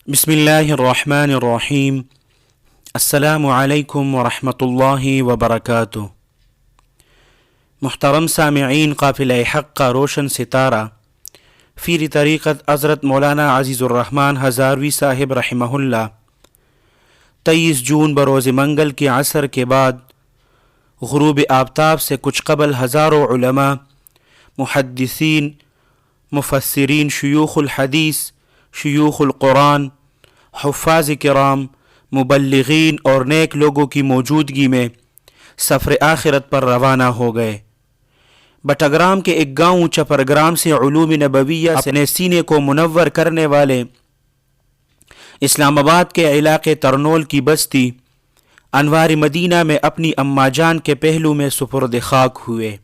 بسم اللہ الرحمن الرحیم۔ السلام علیکم ورحمۃ اللہ وبرکاتہ۔ محترم سامعین، قافلہ حق کا روشن ستارہ پیر طریقت حضرت مولانا عزیز الرحمن ہزاروی صاحب رحمہ اللہ 23 جون بروز منگل کے عصر کے بعد غروب آفتاب سے کچھ قبل ہزاروں علماء، محدثین، مفسرین، شیوخ الحدیث، شیوخ القرآن، حفاظ کرام، مبلغین اور نیک لوگوں کی موجودگی میں سفر آخرت پر روانہ ہو گئے۔ بٹگرام کے ایک گاؤں چپرگرام سے علوم نبویہ اپنے سینے کو منور کرنے والے اسلام آباد کے علاقے ترنول کی بستی انوار مدینہ میں اپنی اماں جان کے پہلو میں سپرد خاک ہوئے۔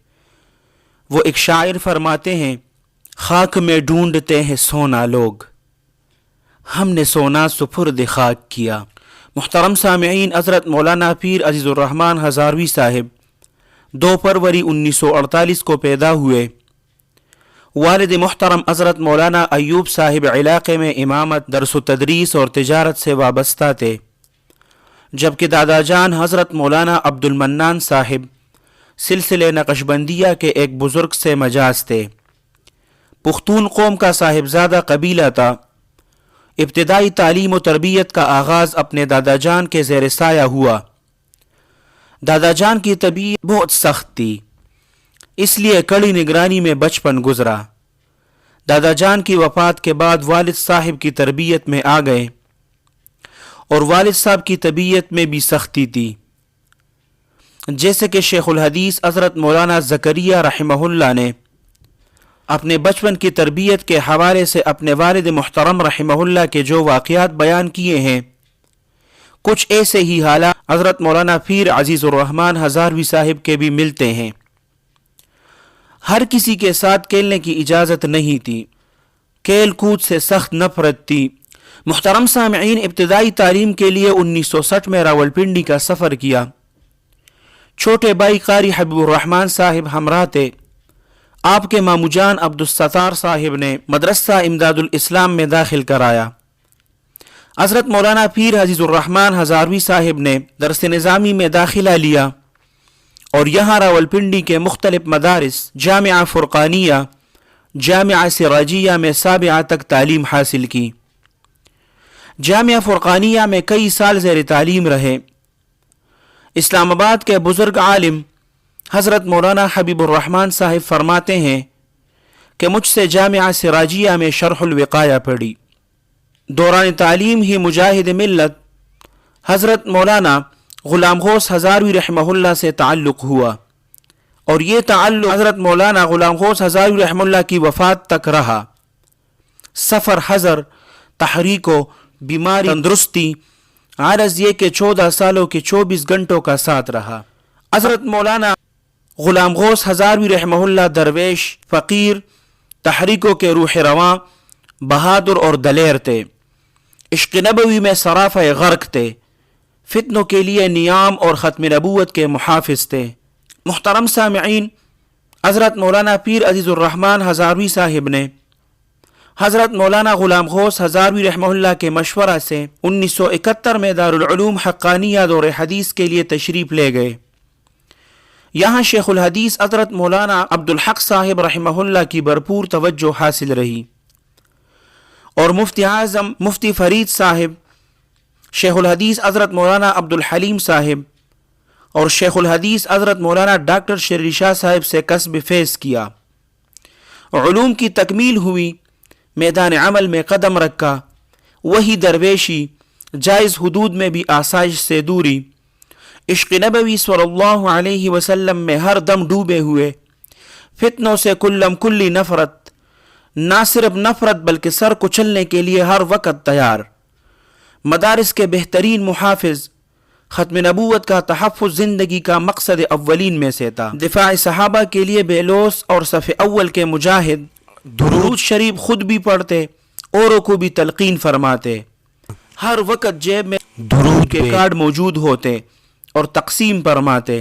وہ ایک شاعر فرماتے ہیں، خاک میں ڈھونڈتے ہیں سونا لوگ، ہم نے سونا سپرد خاک کیا۔ محترم سامعین، حضرت مولانا پیر عزیز الرحمن ہزاروی صاحب 2 فروری 1948 کو پیدا ہوئے۔ والد محترم حضرت مولانا ایوب صاحب علاقے میں امامت، درس و تدریس اور تجارت سے وابستہ تھے، جبکہ دادا جان حضرت مولانا عبد المنان صاحب سلسلے نقشبندیہ کے ایک بزرگ سے مجاز تھے۔ پختون قوم کا صاحبزادہ قبیلہ تھا۔ ابتدائی تعلیم و تربیت کا آغاز اپنے دادا جان کے زیر سایہ ہوا۔ دادا جان کی طبیعت بہت سخت تھی، اس لیے کڑی نگرانی میں بچپن گزرا۔ دادا جان کی وفات کے بعد والد صاحب کی تربیت میں آ گئے، اور والد صاحب کی طبیعت میں بھی سختی تھی، جیسے کہ شیخ الحدیث حضرت مولانا زکریا رحمہ اللہ نے اپنے بچپن کی تربیت کے حوالے سے اپنے والد محترم رحمہ اللہ کے جو واقعات بیان کیے ہیں، کچھ ایسے ہی حالات حضرت مولانا پیر عزیز الرحمن ہزاروی صاحب کے بھی ملتے ہیں۔ ہر کسی کے ساتھ کھیلنے کی اجازت نہیں تھی، کھیل کود سے سخت نفرت تھی۔ محترم سامعین، ابتدائی تعلیم کے لیے 1960 میں راولپنڈی کا سفر کیا۔ چھوٹے بھائی قاری حبیب الرحمن صاحب ہمراہ تھے۔ آپ کے مامو جان عبدالستار صاحب نے مدرسہ امداد الاسلام میں داخل کرایا۔ حضرت مولانا پیر عزیز الرحمن ہزاروی صاحب نے درس نظامی میں داخلہ لیا اور یہاں راولپنڈی کے مختلف مدارس، جامعہ فرقانیہ، جامعہ سراجیہ میں سابعہ تک تعلیم حاصل کی۔ جامعہ فرقانیہ میں کئی سال زیر تعلیم رہے۔ اسلام آباد کے بزرگ عالم حضرت مولانا حبیب الرحمن صاحب فرماتے ہیں کہ مجھ سے جامعہ سراجیہ میں شرح الوقایہ پڑھی۔ دوران تعلیم ہی مجاہد ملت حضرت مولانا غلام غوث ہزاروی رحمہ اللہ سے تعلق ہوا، اور یہ تعلق حضرت مولانا غلام غوث ہزاروی رحمہ اللہ کی وفات تک رہا۔ سفر، حضر، تحریک و بیماری، تندرستی، عرض یہ کہ 14 سالوں کے 24 گھنٹوں کا ساتھ رہا۔ حضرت مولانا غلام غوث ہزاروی رحمہ اللہ درویش، فقیر، تحریکوں کے روح رواں، بہادر اور دلیر تھے۔ عشق نبوی میں سرافہ غرق تھے، فتنوں کے لیے نیام اور ختم نبوت کے محافظ تھے۔ محترم سامعین، حضرت مولانا پیر عزیز الرحمن ہزاروی صاحب نے حضرت مولانا غلام غوث ہزاروی رحمہ اللہ کے مشورہ سے 1971 میں دارالعلوم حقانیہ دور حدیث کے لیے تشریف لے گئے۔ یہاں شیخ الحدیث حضرت مولانا عبدالحق صاحب رحمہ اللہ کی بھرپور توجہ حاصل رہی، اور مفتی اعظم مفتی فرید صاحب، شیخ الحدیث حضرت مولانا عبدالحلیم صاحب اور شیخ الحدیث حضرت مولانا ڈاکٹر شری شاہ صاحب سے کسب فیض کیا۔ علوم کی تکمیل ہوئی، میدان عمل میں قدم رکھا، وہی درویشی، جائز حدود میں بھی آسائش سے دوری، عشق نبوی صلی اللہ علیہ وسلم میں ہر دم ڈوبے ہوئے، فتنوں سے کلم کلی نفرت، نہ صرف نفرت بلکہ سر کچلنے کے لیے ہر وقت تیار، مدارس کے بہترین محافظ، ختم نبوت کا تحفظ زندگی کا مقصد اولین میں سے تھا، دفاع صحابہ کے لیے بے لوث اور صف اول کے مجاہد، درود شریف خود بھی پڑھتے، اوروں کو بھی تلقین فرماتے، ہر وقت جیب میں درود کے کارڈ موجود ہوتے اور تقسیم فرماتے۔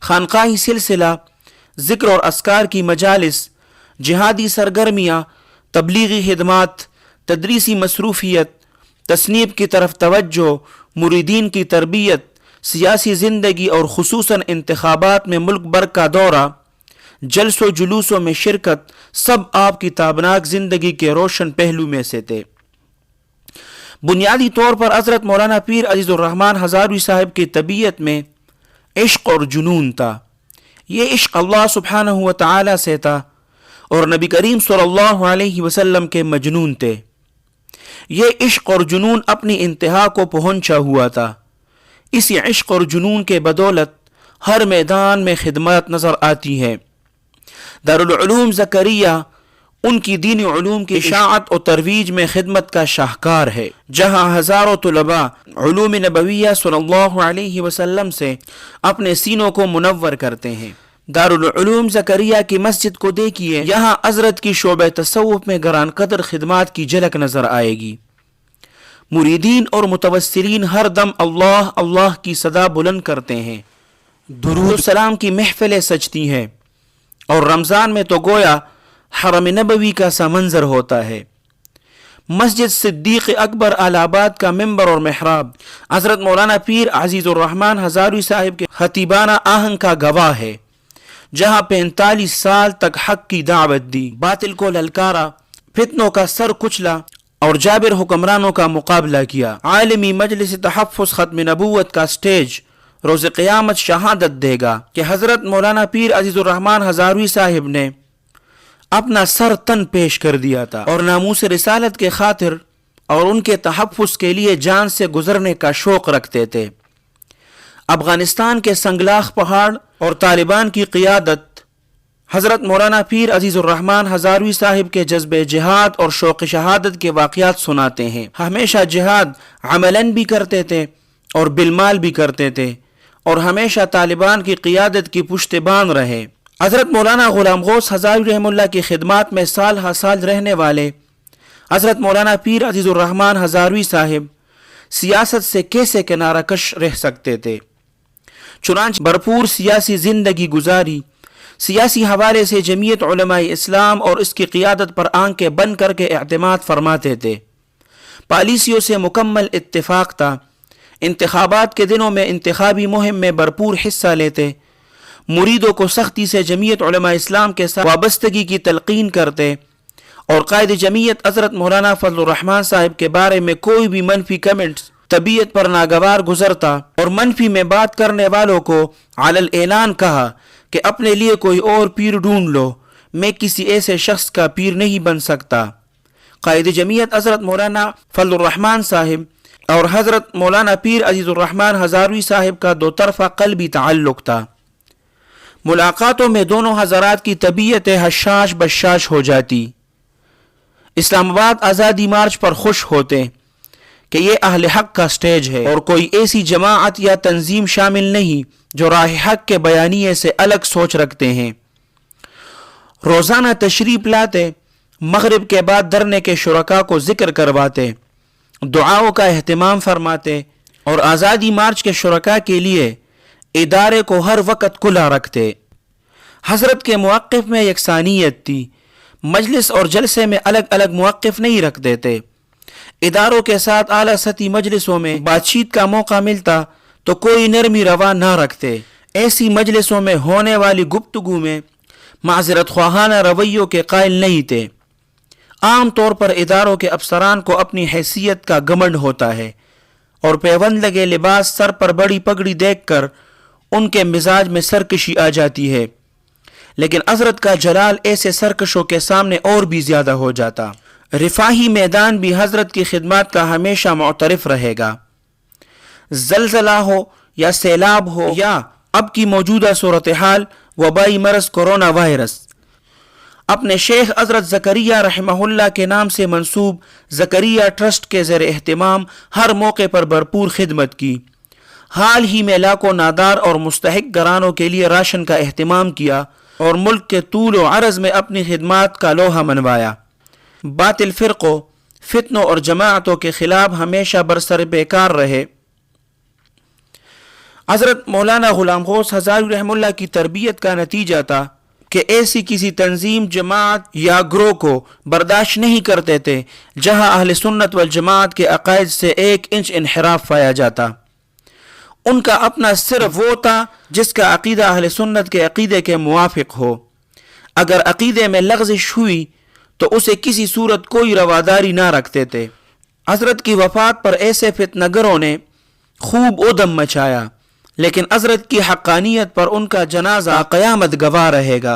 خانقاہی سلسلہ، ذکر اور اذکار کی مجالس، جہادی سرگرمیاں، تبلیغی خدمات، تدریسی مصروفیت، تصنیف کی طرف توجہ، مریدین کی تربیت، سیاسی زندگی اور خصوصاً انتخابات میں ملک بھر کا دورہ، جلس و جلوسوں میں شرکت، سب آپ کی تابناک زندگی کے روشن پہلو میں سے تھے۔ بنیادی طور پر حضرت مولانا پیر عزیز الرحمن ہزاروی صاحب کی طبیعت میں عشق اور جنون تھا۔ یہ عشق اللہ سبحانہ و تعالی سے تھا اور نبی کریم صلی اللہ علیہ وسلم کے مجنون تھے۔ یہ عشق اور جنون اپنی انتہا کو پہنچا ہوا تھا۔ اسی عشق اور جنون کے بدولت ہر میدان میں خدمات نظر آتی ہے۔ دارالعلوم زکریا ان کی دینی علوم کی اشاعت و ترویج میں خدمت کا شاہکار ہے، جہاں ہزاروں طلباء علوم نبویہ صلی اللہ علیہ وسلم سے اپنے سینوں کو منور کرتے ہیں۔ دارالعلوم زکریا کی مسجد کو دیکھیے، یہاں حضرت کی شعبہ تصوف میں گران قدر خدمات کی جھلک نظر آئے گی۔ مریدین اور متوسلین ہر دم اللہ اللہ کی صدا بلند کرتے ہیں، درود و سلام کی محفلیں سجتی ہیں، اور رمضان میں تو گویا حرم نبوی کا سا منظر ہوتا ہے۔ مسجد صدیق اکبر الہ آباد کا ممبر اور محراب حضرت مولانا پیر عزیز الرحمن ہزاروی صاحب کے خطیبانہ آہنگ کا گواہ ہے، جہاں 45 سال تک حق کی دعوت دی، باطل کو للکارا، فتنوں کا سر کچلا اور جابر حکمرانوں کا مقابلہ کیا۔ عالمی مجلس تحفظ ختم نبوت کا سٹیج روز قیامت شہادت دے گا کہ حضرت مولانا پیر عزیز الرحمن ہزاروی صاحب نے اپنا سر تن پیش کر دیا تھا اور ناموس رسالت کے خاطر اور ان کے تحفظ کے لیے جان سے گزرنے کا شوق رکھتے تھے۔ افغانستان کے سنگلاخ پہاڑ اور طالبان کی قیادت حضرت مولانا پیر عزیز الرحمن ہزاروی صاحب کے جذب جہاد اور شوق شہادت کے واقعات سناتے ہیں۔ ہمیشہ جہاد عملاً بھی کرتے تھے اور بالمال بھی کرتے تھے، اور ہمیشہ طالبان کی قیادت کی پشت بان رہے۔ حضرت مولانا غلام غوث ہزاروی رحمہ اللہ کی خدمات میں سال ہر سال رہنے والے حضرت مولانا پیر عزیز الرحمن ہزاروی صاحب سیاست سے کیسے کنارہ کش رہ سکتے تھے؟ چنانچہ بھرپور سیاسی زندگی گزاری، سیاسی حوالے سے جمعیت علماء اسلام اور اس کی قیادت پر آنکھیں بند کر کے اعتماد فرماتے تھے۔ پالیسیوں سے مکمل اتفاق تھا۔ انتخابات کے دنوں میں انتخابی مہم میں بھرپور حصہ لیتے، مریدوں کو سختی سے جمعیت علماء اسلام کے ساتھ وابستگی کی تلقین کرتے، اور قائد جمعیت حضرت مولانا فضل الرحمن صاحب کے بارے میں کوئی بھی منفی کمنٹس طبیعت پر ناگوار گزرتا اور منفی میں بات کرنے والوں کو علی الاعلان کہا کہ اپنے لیے کوئی اور پیر ڈھونڈ لو، میں کسی ایسے شخص کا پیر نہیں بن سکتا۔ قائد جمعیت حضرت مولانا فضل الرحمن صاحب اور حضرت مولانا پیر عزیز الرحمن ہزاروی صاحب کا دو طرفہ قلبی تعلق تھا۔ ملاقاتوں میں دونوں حضرات کی طبیعتیں حشاش بشاش ہو جاتی۔ اسلام آباد آزادی مارچ پر خوش ہوتے کہ یہ اہل حق کا سٹیج ہے اور کوئی ایسی جماعت یا تنظیم شامل نہیں جو راہ حق کے بیانیے سے الگ سوچ رکھتے ہیں۔ روزانہ تشریف لاتے، مغرب کے بعد دھرنے کے شرکاء کو ذکر کرواتے، دعاؤں کا اہتمام فرماتے، اور آزادی مارچ کے شرکاء کے لیے ادارے کو ہر وقت کھلا رکھتے۔ حضرت کے موقف میں یکسانیت تھی، مجلس اور جلسے میں الگ الگ موقف نہیں رکھ دیتے۔ اداروں کے ساتھ اعلیٰ سطحی مجلسوں میں بات چیت کا موقع ملتا تو کوئی نرمی روا نہ رکھتے۔ ایسی مجلسوں میں ہونے والی گفتگو میں معذرت خواہانہ رویوں کے قائل نہیں تھے۔ عام طور پر اداروں کے افسران کو اپنی حیثیت کا گھمنڈ ہوتا ہے، اور پیوند لگے لباس، سر پر بڑی پگڑی دیکھ کر ان کے مزاج میں سرکشی آ جاتی ہے، لیکن حضرت کا جلال ایسے سرکشوں کے سامنے اور بھی زیادہ ہو جاتا۔ رفاہی میدان بھی حضرت کی خدمات کا ہمیشہ معترف رہے گا۔ زلزلہ ہو یا سیلاب ہو یا اب کی موجودہ صورتحال وبائی مرض کرونا وائرس، اپنے شیخ حضرت زکریہ رحمہ اللہ کے نام سے منسوب زکریہ ٹرسٹ کے زیر اہتمام ہر موقع پر بھرپور خدمت کی۔ حال ہی میں لاکھوں نادار اور مستحق گھرانوں کے لیے راشن کا اہتمام کیا اور ملک کے طول و عرض میں اپنی خدمات کا لوہا منوایا۔ باطل فرقوں، فتنوں اور جماعتوں کے خلاف ہمیشہ برسر پیکار رہے۔ حضرت مولانا غلام غوث ہزاروی رحمہ اللہ کی تربیت کا نتیجہ تھا کہ ایسی کسی تنظیم، جماعت یا گروہ کو برداشت نہیں کرتے تھے جہاں اہل سنت والجماعت کے عقائد سے 1 انچ انحراف پایا جاتا۔ ان کا اپنا صرف وہ تھا جس کا عقیدہ اہل سنت کے عقیدے کے موافق ہو۔ اگر عقیدے میں لغزش ہوئی تو اسے کسی صورت کوئی رواداری نہ رکھتے تھے۔ حضرت کی وفات پر ایسے فتنہ گروں نے خوب ادم مچایا، لیکن حضرت کی حقانیت پر ان کا جنازہ قیامت گواہ رہے گا،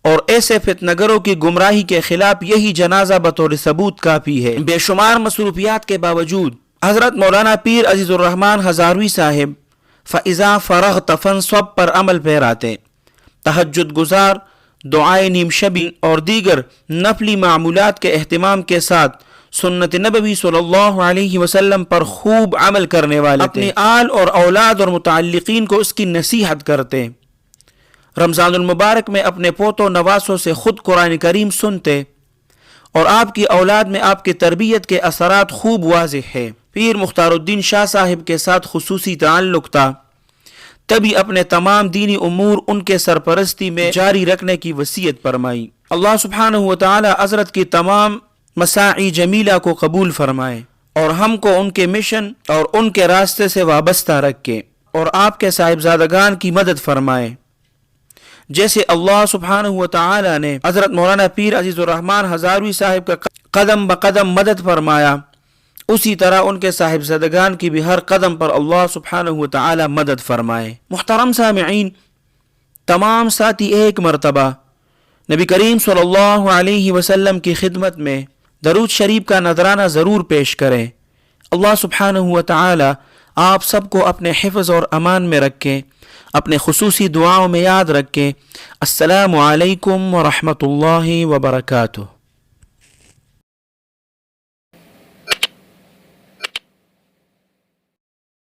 اور ایسے فتنہ گروں کی گمراہی کے خلاف یہی جنازہ بطور ثبوت کافی ہے۔ بے شمار مصروفیات کے باوجود حضرت مولانا پیر عزیز الرحمن ہزاروی صاحب فَإِذَا فَرَغْتَ فَانْصَبْ پر عمل پیراتے، تہجد گزار، دعائے نیم شبی اور دیگر نفلی معمولات کے اہتمام کے ساتھ سنت نبوی صلی اللہ علیہ وسلم پر خوب عمل کرنے والے اپنی آل اور اولاد اور متعلقین کو اس کی نصیحت کرتے۔ رمضان المبارک میں اپنے پوتوں نواسوں سے خود قرآن کریم سنتے، اور آپ کی اولاد میں آپ کی تربیت کے اثرات خوب واضح ہے۔ پیر مختار الدین شاہ صاحب کے ساتھ خصوصی تعلق تھا، تبھی اپنے تمام دینی امور ان کے سرپرستی میں جاری رکھنے کی وصیت فرمائی۔ اللہ سبحانہ وتعالی حضرت کی تمام مساعی جمیلہ کو قبول فرمائے، اور ہم کو ان کے مشن اور ان کے راستے سے وابستہ رکھے، اور آپ کے صاحبزادگان کی مدد فرمائے، جیسے اللہ سبحانہ وتعالی نے حضرت مولانا پیر عزیز الرحمن ہزاروی صاحب کا قدم بقدم مدد فرمایا، اسی طرح ان کے صاحبزادگان کی بھی ہر قدم پر اللہ سبحانہ وتعالی مدد فرمائے۔ محترم سامعین، تمام ساتھی ایک مرتبہ نبی کریم صلی اللہ علیہ وسلم کی خدمت میں درود شریف کا نذرانہ ضرور پیش کریں۔ اللہ سبحانہ وتعالی آپ سب کو اپنے حفظ اور امان میں رکھیں، اپنے خصوصی دعاؤں میں یاد رکھیں۔ السلام علیکم ورحمۃ اللہ وبرکاتہ۔